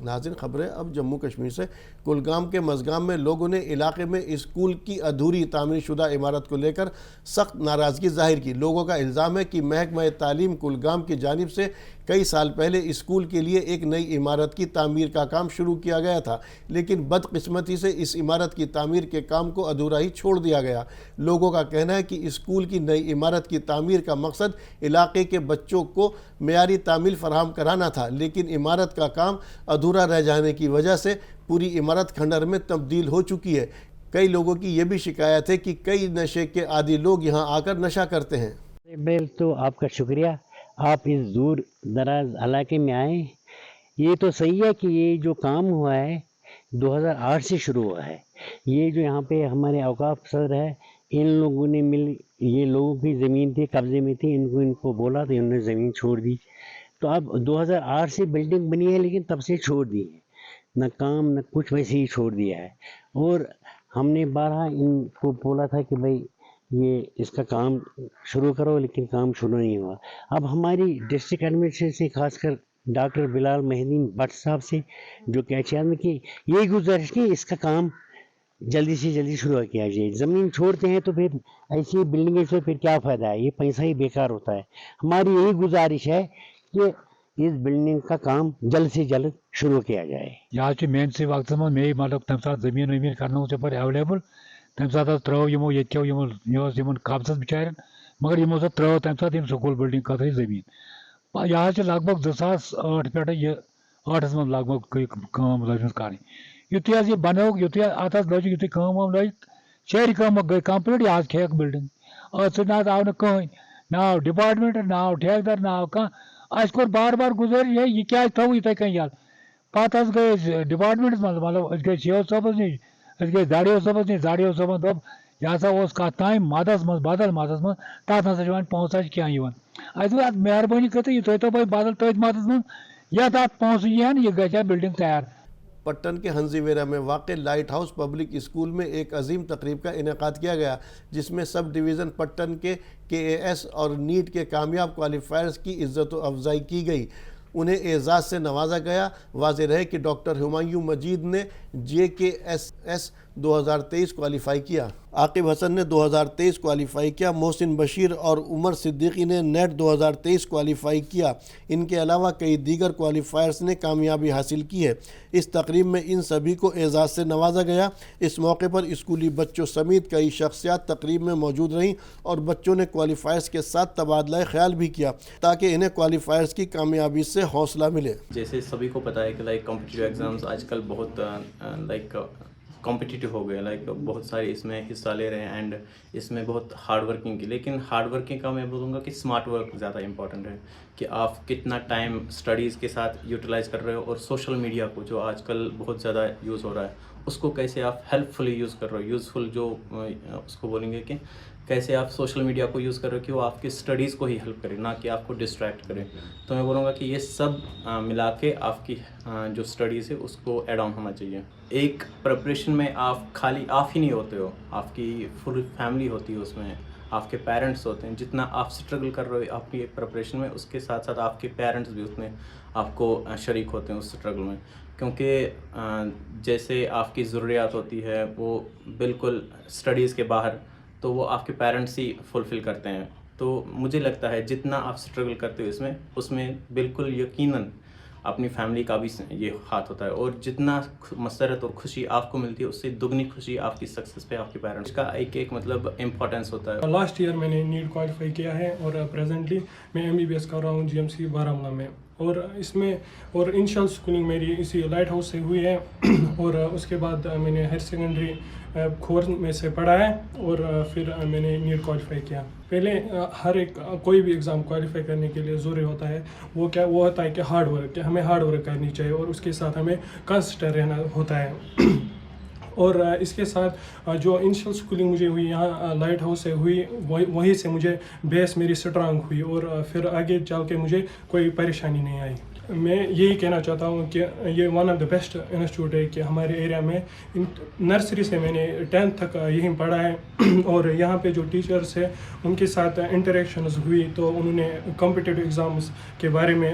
ناظرین خبریں اب جموں کشمیر سے۔ کلگام کے مزگام میں لوگوں نے علاقے میں اسکول کی ادھوری تعمیر شدہ عمارت کو لے کر سخت ناراضگی ظاہر کی۔ لوگوں کا الزام ہے کہ محکمہ تعلیم کلگام کی جانب سے کئی سال پہلے اسکول کے لیے ایک نئی عمارت کی تعمیر کا کام شروع کیا گیا تھا، لیکن بدقسمتی سے اس عمارت کی تعمیر کے کام کو ادھورا ہی چھوڑ دیا گیا۔ لوگوں کا کہنا ہے کہ اسکول کی نئی عمارت کی تعمیر کا مقصد علاقے کے بچوں کو معیاری تعمیل فراہم کرانا تھا، لیکن عمارت کا کام ادھورا رہ جانے کی وجہ سے پوری عمارت کھنڈر میں تبدیل ہو چکی ہے۔ کئی لوگوں کی یہ بھی شکایت ہے کہ کئی نشے کے عادی لوگ یہاں آ کر نشہ کرتے ہیں۔ تو آپ کا شکریہ، آپ اس دور دراز علاقے میں آئیں۔ یہ تو صحیح ہے کہ یہ جو کام ہوا ہے 2008 سے شروع ہوا ہے۔ یہ جو یہاں پہ ہمارے اوقاف صدر ہے، ان لوگوں نے یہ لوگوں کی زمین تھی، قبضے میں تھی، ان کو بولا تو انہوں نے زمین چھوڑ دی۔ تو اب 2008 سے بلڈنگ بنی ہے، لیکن تب سے چھوڑ دی ہے، نہ کام نہ کچھ، ویسے ہی چھوڑ دیا ہے۔ اور ہم نے بارہا ان کو بولا تھا کہ بھائی یہ اس کا کام شروع کرو، لیکن کام شروع نہیں ہوا۔ اب ہماری ڈسٹرکٹ ایڈمنسٹریشن سے، خاص کر ڈاکٹر بلال مہدین بٹ صاحب سے، جو کہ چیئرمین کی، یہ گزارش کہ اس کا کام جلدی سے جلدی شروع کیا جائے۔ زمین چھوڑتے ہیں تو پھر ایسی بلڈنگیں سے پھر کیا فائدہ ہے، یہ پیسہ ہی بیکار ہوتا ہے۔ ہماری یہی گزارش ہے کہ اس بلڈنگ کا کام جلد سے جلد شروع کیا جائے۔ یہ محنتی وقت میں مطلب تمہ سات زمین ومین کرنا یپر ایویلیبل، تمہ سات ترو یمو یہ قبضس بچارن، مگر یمو سا ترو تمہ سات سکول بلڈنگ خاطر زمین۔ یہ لگ بھگ 2008 پہ یہ 8 من لگ بھگ کام لجمت کریں۔ یتھے یہ بنو یتھے ات لج یتھے کام لج شہری کام گئی کمپلیٹ، یہ کھیک بلڈنگ ات سی آو نا کہیں، نہ آو ڈپارٹمنٹ، نہ آو ٹھیکدار، نہ آو کھانا۔ اس کور بار بار گزارش یہ کیا تھو یتھے کن یل۔ پتہ گئی ڈپارٹمنٹس مز، مطلب گئی سی او صٲبس نش، گئی زاڑیو صٲبس نش، زاڑیو صٲبن دوٚپ یہ ہسا اوس کتھ تام مدس مز، بدل مدس مز، تتھ نسا وۄنۍ پونٛسہٕ کینٛہہ یِوان۔ اسہِ دوٚپ اتھ مہربٲنی کٔرتھ یہ تھٲیتو بدل تٔتھۍ مدس مز، یتھ اتھ پونٛسہٕ یِہن، یہ گژھِ ہا بلڈنگ تیار۔ پٹن کے ہنزی ویرا میں واقع لائٹ ہاؤس پبلک اسکول میں ایک عظیم تقریب کا انعقاد کیا گیا، جس میں سب ڈویژن پٹن کے KAS اور نیٹ کے کامیاب کوالیفائرز کی عزت و افزائی کی گئی، انہیں اعزاز سے نوازا گیا۔ واضح رہے کہ ڈاکٹر ہمایوں مجید نے JKSS 2023 کوالیفائی کیا، عاقب حسن نے 2023 کوالیفائی کیا، محسن بشیر اور عمر صدیقی نے نیٹ 2023 کوالیفائی کیا۔ ان کے علاوہ کئی دیگر کوالیفائرز نے کامیابی حاصل کی ہے۔ اس تقریب میں ان سبھی کو اعزاز سے نوازا گیا۔ اس موقع پر اسکولی بچوں سمیت کئی شخصیات تقریب میں موجود رہیں اور بچوں نے کوالیفائرز کے ساتھ تبادلہ خیال بھی کیا تاکہ انہیں کوالیفائرز کی کامیابی سے حوصلہ ملے۔ جیسے سبھی کو پتہ ہے کہ کمپٹیٹیو ایگزامز آج کل بہت کمپٹیٹیو ہو گئے، بہت سارے اس میں حصہ لے رہے ہیں، اینڈ اس میں بہت ہارڈ ورکنگ کی، لیکن ہارڈ ورکنگ کا میں بولوں گا کہ اسمارٹ ورک زیادہ امپورٹنٹ ہے، کہ آپ کتنا ٹائم اسٹڈیز کے ساتھ یوٹیلائز کر رہے ہو، اور سوشل میڈیا کو جو آج کل بہت زیادہ یوز ہو رہا ہے اس کو کیسے آپ ہیلپ فلی یوز کر رہے ہو، یوزفل جو اس کو بولیں گے کہ کیسے آپ سوشل میڈیا کو یوز کر رہے ہو کہ وہ آپ کی اسٹڈیز کو ہی ہیلپ کرے، نہ کہ آپ کو ڈسٹریکٹ کرے۔ تو میں بولوں گا کہ یہ سب ملا کے آپ کی جو اسٹڈیز ہے اس کو ایڈ آن ہونا چاہیے۔ ایک پریپریشن میں آپ خالی آپ ہی نہیں ہوتے ہو، آپ کی فل فیملی ہوتی ہے، اس میں آپ کے پیرنٹس ہوتے ہیں۔ جتنا آپ اسٹرگل کر رہے ہو آپ کی پریپریشن میں، اس کے ساتھ ساتھ آپ کے پیرنٹس بھی اس میں آپ کو شریک ہوتے ہیں اس اسٹرگل میں، کیونکہ جیسے آپ کی ضروریات ہوتی ہے وہ بالکل اسٹڈیز کے باہر، تو وہ آپ کے پیرنٹس ہی فلفل کرتے ہیں۔ تو مجھے لگتا ہے جتنا آپ اسٹرگل کرتے ہو اس میں بالکل یقیناً اپنی فیملی کا بھی یہ ہاتھ ہوتا ہے، اور جتنا مسرت اور خوشی آپ کو ملتی ہے اس سے دگنی خوشی آپ کی سکسیس پہ آپ کے پیرنٹس کا ایک مطلب امپورٹنس ہوتا ہے۔ لاسٹ ایئر میں نے نیٹ کوالیفائی کیا ہے، اور پریزنٹلی میں MBBS کر رہا ہوں GMC بارہمولہ میں، اور اس میں اور انیشل اسکولنگ میری اسی لائٹ ہاؤس سے ہوئی ہے، اور اس کے بعد میں نے ہائر سیکنڈری کھور میں سے پڑھا ہے، اور پھر میں نے نیٹ کوالیفائی کیا۔ پہلے ہر ایک کوئی بھی ایگزام کوالیفائی کرنے کے لیے ضروری ہوتا ہے وہ ہوتا ہے کہ ہارڈ ورک، کہ ہمیں ہارڈ ورک کرنی چاہیے، اور اس کے ساتھ ہمیں کنسسٹنٹ رہنا ہوتا ہے۔ اور اس کے ساتھ جو انیشل اسکولنگ مجھے ہوئی یہاں لائٹ ہاؤس سے ہوئی، وہیں سے مجھے بیس میری اسٹرانگ ہوئی، اور پھر آگے چل کے مجھے کوئی پریشانی نہیں آئی۔ میں یہی کہنا چاہتا ہوں کہ یہ one of the best institute ہے کہ ہمارے ایریا میں نرسری سے میں نے 10th تک یہیں پڑھا ہے، اور یہاں پہ جو ٹیچرس ہیں ان کے ساتھ انٹریکشنز ہوئی تو انہوں نے کمپٹیٹیو ایگزامز کے بارے میں